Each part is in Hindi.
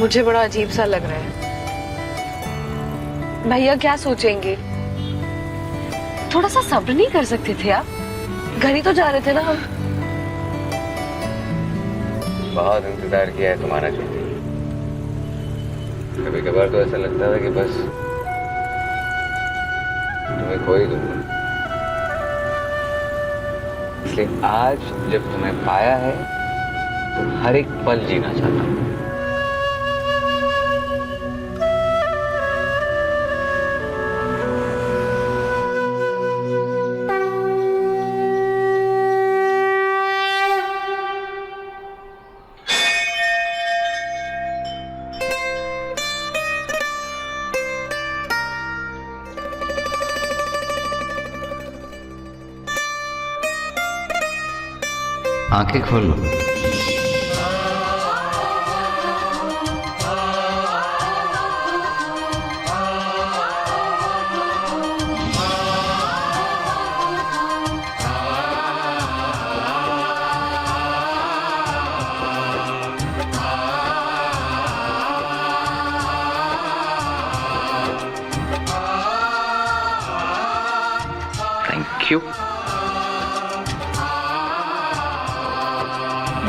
मुझे बड़ा अजीब सा लग रहा है। भैया क्या सोचेंगे? थोड़ा सा सब्र नहीं कर सकते थे आप? घर ही तो जा रहे थे ना हम। बहुत इंतजार किया है तुम्हारा ज्योति। कभी कभार तो ऐसा लगता था कि बस तुम्हें खो ही दूंगा। इसलिए आज जब तुम्हें पाया है तो हर एक पल जीना चाहता हूं। आंखें खोल लो। Thank you.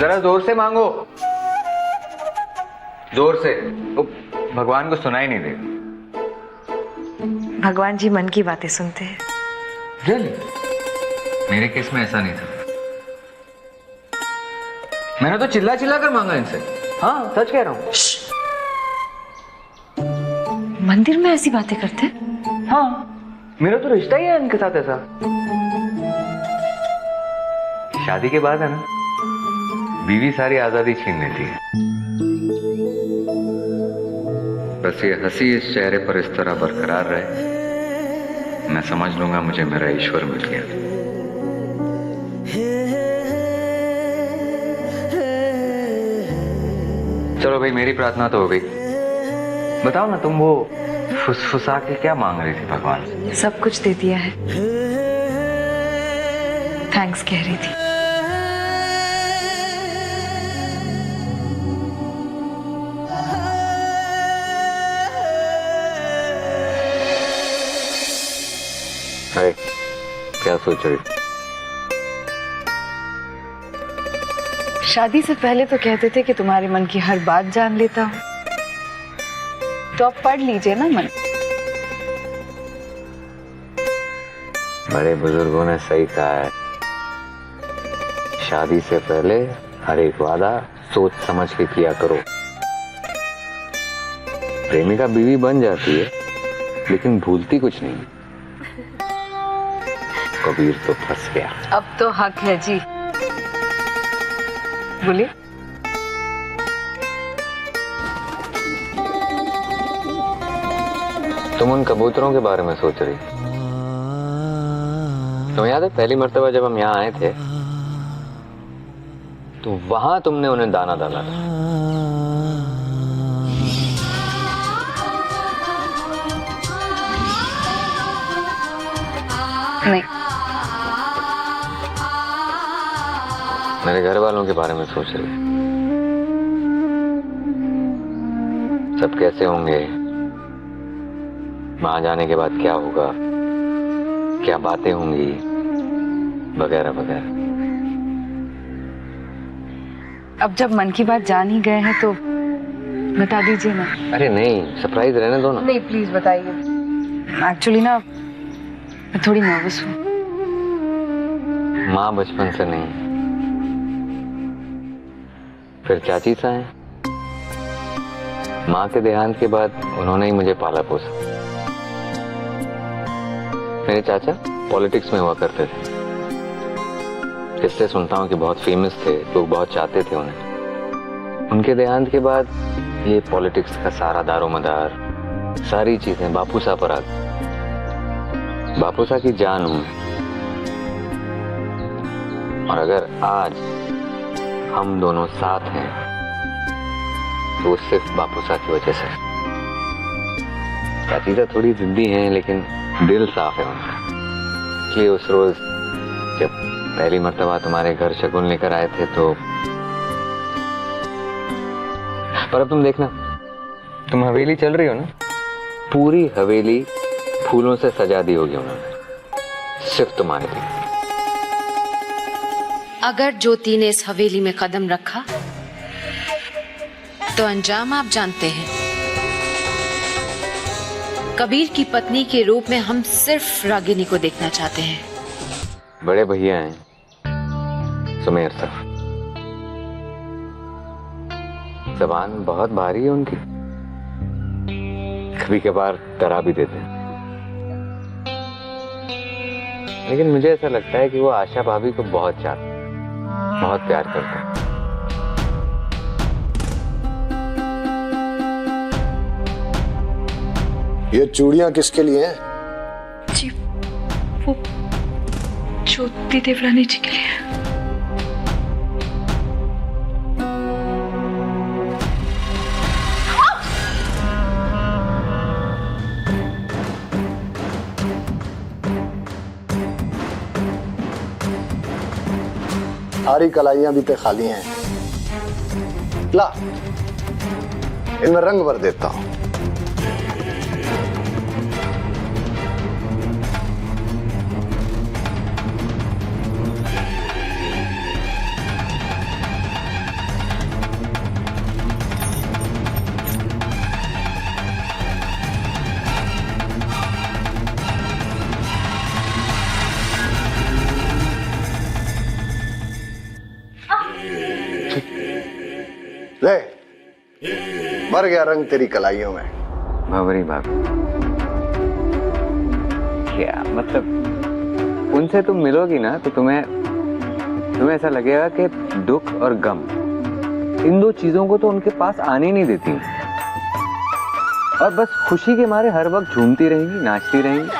जरा जोर से मांगो, जोर से। भगवान को सुनाई नहीं देगा। भगवान जी मन की बातें सुनते हैं। Really? मेरे केस में ऐसा नहीं था। मैंने तो चिल्ला चिल्ला कर मांगा इनसे। हाँ, सच कह रहा हूँ। मंदिर में ऐसी बातें करते? हाँ, मेरा तो रिश्ता ही है इनके साथ ऐसा। शादी के बाद है ना, बीवी सारी आजादी छीन लेती है। बस ये हंसी इस चेहरे पर इस तरह बरकरार रहे, मैं समझ लूंगा मुझे मेरा ईश्वर मिल गया। चलो भाई, मेरी प्रार्थना तो हो गई। बताओ ना, तुम वो फुसफुसा के क्या मांग रही थी भगवान से? सब कुछ दे दिया है। थैंक्स कह रही थी। हाय, क्या सोच रही? शादी से पहले तो कहते थे कि तुम्हारे मन की हर बात जान लेता हूं, तो अब पढ़ लीजिए ना मन। बड़े बुजुर्गों ने सही कहा है, शादी से पहले हर एक वादा सोच समझ के किया करो। प्रेमिका बीवी बन जाती है, लेकिन भूलती कुछ नहीं। कबीर तो फंस गया। अब तो हक है जी, बोलिए। तुम उन कबूतरों के बारे में सोच रही? तुम्हें याद है पहली मर्तबा जब हम यहाँ आए थे तो वहां तुमने उन्हें दाना डाला था। नहीं, मेरे घर वालों के बारे में सोच रही? सब कैसे होंगे, वहां जाने के बाद क्या होगा, क्या बातें होंगी, वगैरह वगैरह। अब जब मन की बात जान ही गए हैं तो बता दीजिए ना। अरे नहीं, सरप्राइज रहने दो ना। नहीं, प्लीज बताइए। एक्चुअली ना मैं थोड़ी नर्वस हूँ। माँ बचपन से नहीं, फिर चाची सा है। माँ के देहांत के बाद उन्होंने ही मुझे पाला पोसा। मेरे चाचा पॉलिटिक्स में हुआ करते थे। किससे सुनता हूँ कि बहुत फेमस थे, लोग बहुत चाहते थे उन्हें। उनके देहांत के बाद ये पॉलिटिक्स का सारा दारोमदार, सारी चीजें बापू साहब पर आ गई। बापू साहब की जान हूं, और अगर आज हम दोनों साथ हैं तो सिर्फ बापू साहब की वजह से। चाची तो थोड़ी जिद्दी हैं, लेकिन दिल साफ है उनका। इसलिए उस रोज जब पहली मर्तबा तुम्हारे घर शगुन लेकर आए थे तो, पर अब तुम देखना, तुम हवेली चल रही हो ना, पूरी हवेली फूलों से सजा दी होगी उन्होंने, सिर्फ तुम्हारे लिए। अगर ज्योति ने इस हवेली में कदम रखा तो अंजाम आप जानते हैं। कबीर की पत्नी के रूप में हम सिर्फ रागिनी को देखना चाहते हैं। बड़े भैया हैं सुमेर साहब, जबान बहुत भारी है उनकी, कभी कभार डरा भी देते हैं। लेकिन मुझे ऐसा लगता है कि वो आशा भाभी को बहुत चाहते हैं, बहुत प्यार करते हैं। ये चूड़ियां किसके लिए हैं? जी वो ज्योति देवरानी जी के लिए। सारी कलाइयां भी तो खाली हैं, ला इनमें रंग भर देता हूं। ले भर गया रंग तेरी कलाइयों में। भंवरी भाभी, क्या मतलब, उनसे तुम मिलोगी ना तो तुम्हें ऐसा लगेगा कि दुख और गम, इन दो चीजों को तो उनके पास आने ही नहीं देती, और बस खुशी के मारे हर वक्त झूमती रहेंगी, नाचती रहेंगी।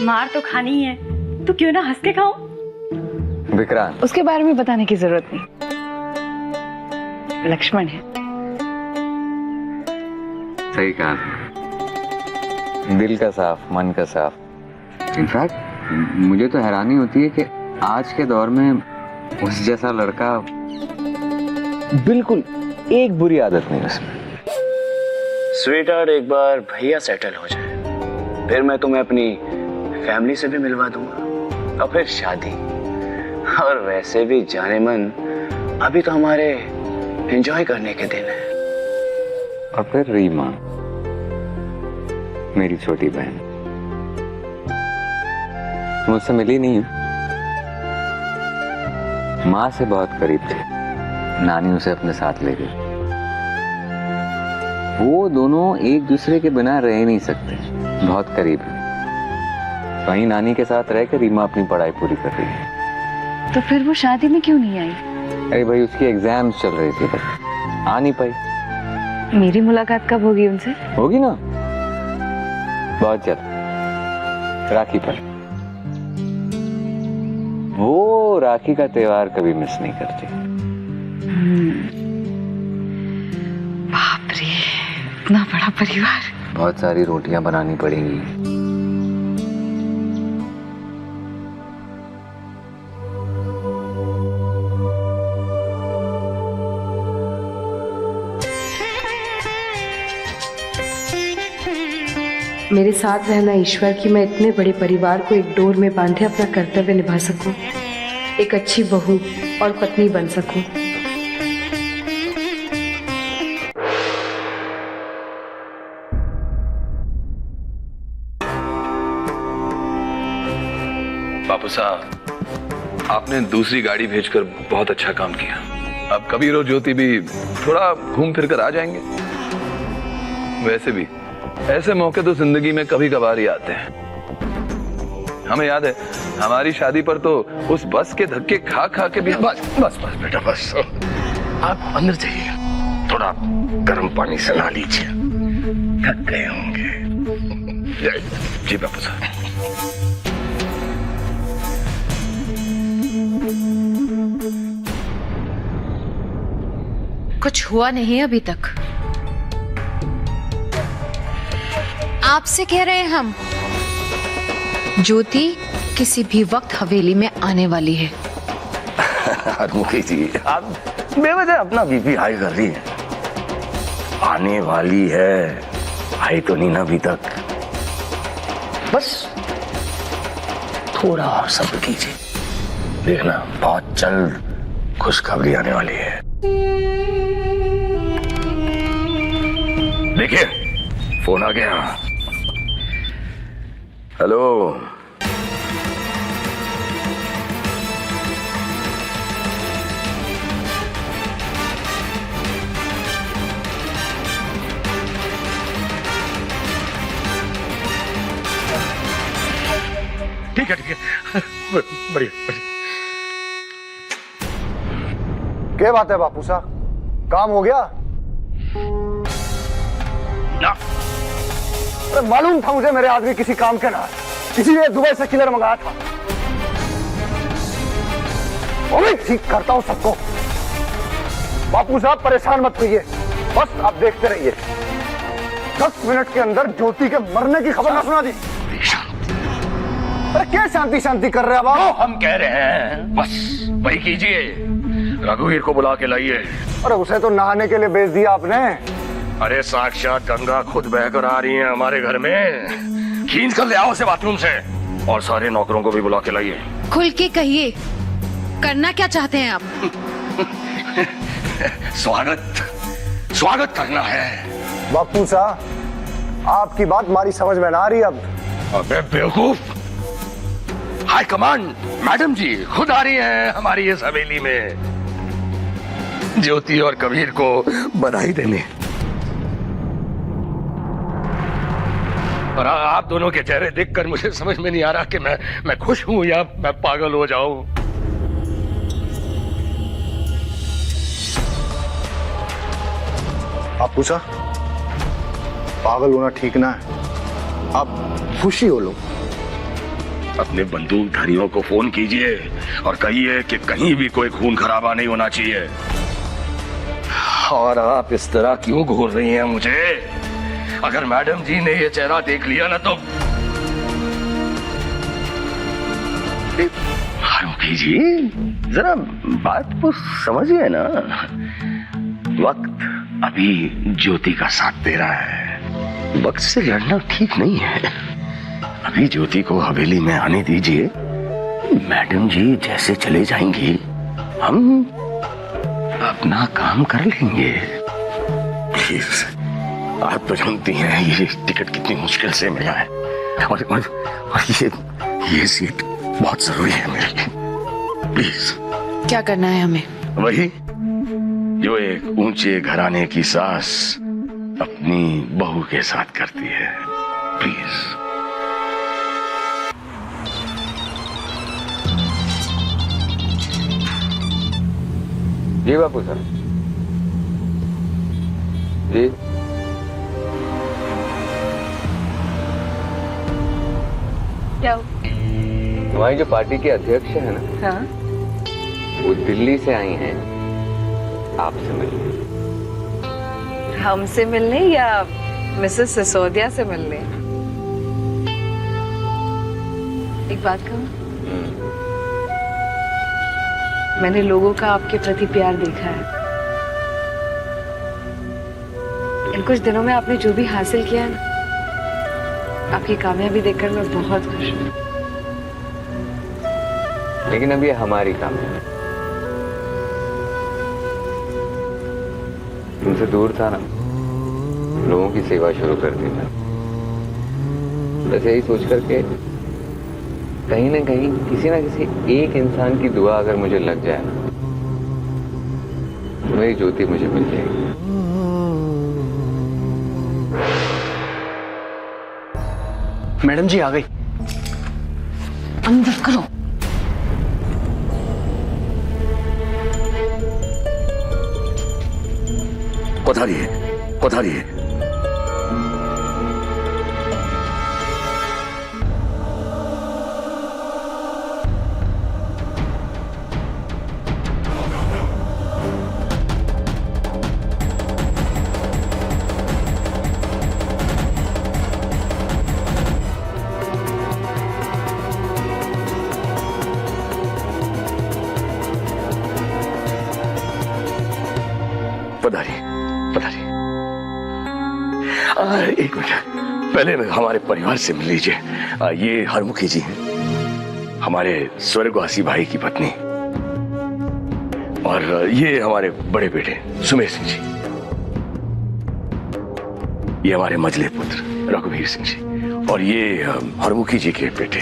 मार तो खानी ही है तो क्यों ना हंस के खाऊं। विक्रांत, उसके बारे में बताने की जरूरत नहीं, लक्ष्मण है। सही कहा तुमने। दिल का साफ, मन का साफ। इनफैक्ट मुझे तो हैरानी होती है कि आज के दौर में उस जैसा लड़का, बिल्कुल एक बुरी आदत नहीं उसमें। स्वीटहार्ट, एक बार भैया सेटल हो जाए फिर मैं तुम्हें अपनी फैमिली से भी मिलवा दूंगा, और फिर शादी। और वैसे भी जाने मन अभी तो हमारे एंजॉय करने के दिन है। और फिर रीमा, मेरी छोटी बहन, मुझसे मिली नहीं है, माँ से बहुत करीब थी, नानी उसे अपने साथ ले गई। वो दोनों एक दूसरे के बिना रह नहीं सकते, बहुत करीब है। वहीं नानी के साथ रह कर रीमा अपनी पढ़ाई पूरी कर रही है। तो फिर वो शादी में क्यों नहीं आई? अरे भाई, उसकी एग्जाम्स चल रही थी, बस आ नहीं पाई। मेरी मुलाकात कब होगी उनसे? होगी ना, बहुत जल्द, राखी पर। वो राखी का त्योहार कभी मिस नहीं करती। बाप रे, इतना बड़ा परिवार। बहुत सारी रोटियां बनानी पड़ेंगी। मेरे साथ रहना ईश्वर कि मैं इतने बड़े परिवार को एक डोर में बांधे अपना कर्तव्य निभा सकूं, एक अच्छी बहू और पत्नी बन सकूं। बापू साहब, आपने दूसरी गाड़ी भेजकर बहुत अच्छा काम किया। अब कबीर और ज्योति भी थोड़ा घूम फिर कर आ जाएंगे। वैसे भी ऐसे मौके तो जिंदगी में कभी कभार ही आते हैं। हमें याद है हमारी शादी पर तो उस बस के धक्के खा खा के भी। बस बस बस बेटा बस, आप अंदर जाइए, थोड़ा गर्म पानी से नहा लीजिए, थक गए होंगे। जी बापू साहब। कुछ हुआ नहीं अभी तक। आपसे कह रहे हैं हम। ज्योति किसी भी वक्त हवेली में आने वाली है। मुखी जी, आप बेवजह अपना बीपी हाई कर रही हैं। आने वाली है, आई तो नहीं ना अभी तक। बस थोड़ा और सब्र कीजिए, देखना बहुत जल्द खुशखबरी आने वाली है। देखिए, फोन आ गया। हेलो, ठीक है बढ़िया बढ़िया। क्या बात है बापू साहब, काम हो गया? ना, अरे मालूम था मुझे मेरे आदमी किसी काम के ना है, इसीलिए दुबई से किलर मंगाया था। और मैं ठीक करता हूं सबको। बापू साहब परेशान मत होइए, बस आप देखते रहिए। 10 मिनट के अंदर ज्योति के मरने की खबर ना सुना दी। अरे क्या शांति शांति कर रहे हैं बाबू? हम कह रहे हैं बस वही कीजिए, रघुवीर को बुला के लाइए। अरे उसे तो नहाने के लिए भेज दिया आपने। अरे साक्षात गंगा खुद बहकर आ रही है हमारे घर में, खींच कर ले आओ उसे बाथरूम से। और सारे नौकरों को भी बुला के लाइए। खुल के कहिए, करना क्या चाहते हैं आप? स्वागत करना है। बापू साहब, आपकी बात हमारी समझ में ना आ रही अब। अबे बेवकूफ, हाई कमांड मैडम जी खुद आ रही हैं हमारी इस हवेली में ज्योति और कबीर को बधाई देने। और आप दोनों के चेहरे देखकर मुझे समझ में नहीं आ रहा कि मैं खुश हूं या मैं पागल हो जाऊं। बापू साहब, पागल होना ठीक ना है, आप खुशी हो लो। अपने बंदूकधारियों को फोन कीजिए और कहिए कि कहीं भी कोई खून खराबा नहीं होना चाहिए। और आप इस तरह क्यों घूर रही हैं मुझे? अगर मैडम जी ने ये चेहरा देख लिया ना तो मुखी जी जरा बात को समझिए ना। वक्त अभी ज्योति का साथ दे रहा है, वक्त से लड़ना ठीक नहीं है। अभी ज्योति को हवेली में आने दीजिए। मैडम जी जैसे चले जाएंगी हम अपना काम कर लेंगे। प्लीज, आप तो जानती हैं ये टिकट कितनी मुश्किल से मिला है और ये सीट बहुत जरूरी है मेरे लिए। प्लीज। क्या करना है हमें? वही जो एक ऊंचे घराने की सास अपनी बहू के साथ करती है। प्लीज। जी बापू साहब। जी क्या? हमारी जो पार्टी के अध्यक्ष है ना, हाँ? वो दिल्ली से आई हैं आपसे मिलने। हमसे मिलने या मिसेस सिसोदिया से मिलने? एक बात कहूं, मैंने लोगों का आपके प्रति प्यार देखा है। इन कुछ दिनों में आपने जो भी हासिल किया है ना, आपकी कामयाबी देखकर मैं बहुत खुश हूँ। लेकिन अब ये हमारी कामयाबी। तुमसे दूर था ना, लोगों की सेवा शुरू कर दी था। बस यही सोच करके कहीं ना कहीं किसी ना किसी एक इंसान की दुआ अगर मुझे लग जाए ना, तो मेरी ज्योति मुझे मिल जाएगी। मैडम जी आ गई। अंदर करो। पधारिए। बताइए। एक मिनट, पहले हमारे परिवार से मिल लीजिए। ये हरमुखी जी हैं, हमारे स्वर्गवासी भाई की पत्नी, और ये हमारे बड़े बेटे सुमेर सिंह जी, ये हमारे मझले पुत्र रघुवीर सिंह जी, और ये हरमुखी जी के बेटे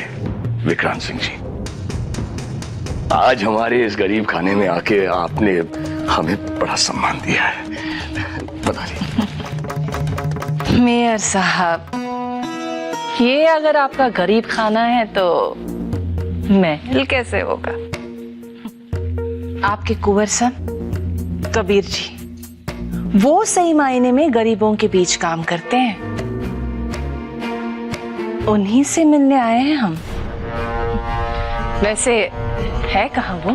विक्रांत सिंह जी। आज हमारे इस गरीब खाने में आके आपने हमें बड़ा सम्मान दिया है। बताइए। मेयर साहब, ये अगर आपका गरीब खाना है तो महल कैसे होगा? आपके कुंवर सन कबीर जी, वो सही मायने में गरीबों के बीच काम करते हैं, उन्हीं से मिलने आए हैं हम। वैसे है कहाँ वो?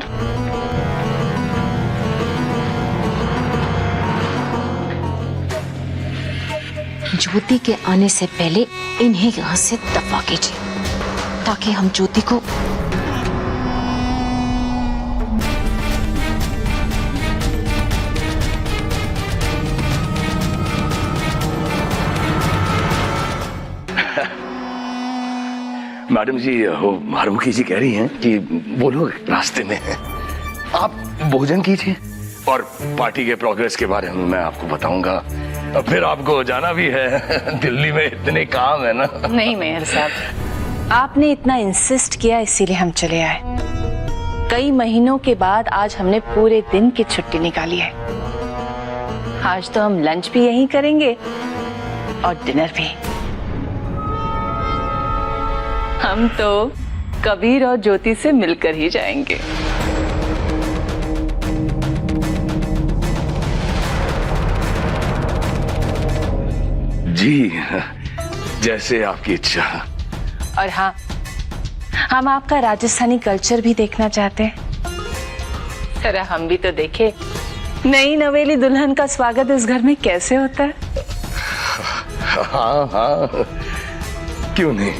ज्योति के आने से पहले इन्हें यहाँ से दफा कीजिए ताकि हम ज्योति को मैडम जी, वो हरमुखी जी कह रही हैं कि वो लोग रास्ते में हैं, आप भोजन कीजिए और पार्टी के प्रोग्रेस के बारे में मैं आपको बताऊंगा। फिर आपको जाना भी है, दिल्ली में इतने काम है ना। नहीं मेयर साहब, आपने इतना इंसिस्ट किया इसीलिए हम चले आए। कई महीनों के बाद आज हमने पूरे दिन की छुट्टी निकाली है। आज तो हम लंच भी यहीं करेंगे और डिनर भी। हम तो कबीर और ज्योति से मिलकर ही जाएंगे। जी, जैसे आपकी इच्छा। और हाँ, हम आपका राजस्थानी कल्चर भी देखना चाहते हैं। जरा हम भी तो देखे नई नवेली दुल्हन का स्वागत इस घर में कैसे होता है। हाँ हाँ, क्यों नहीं।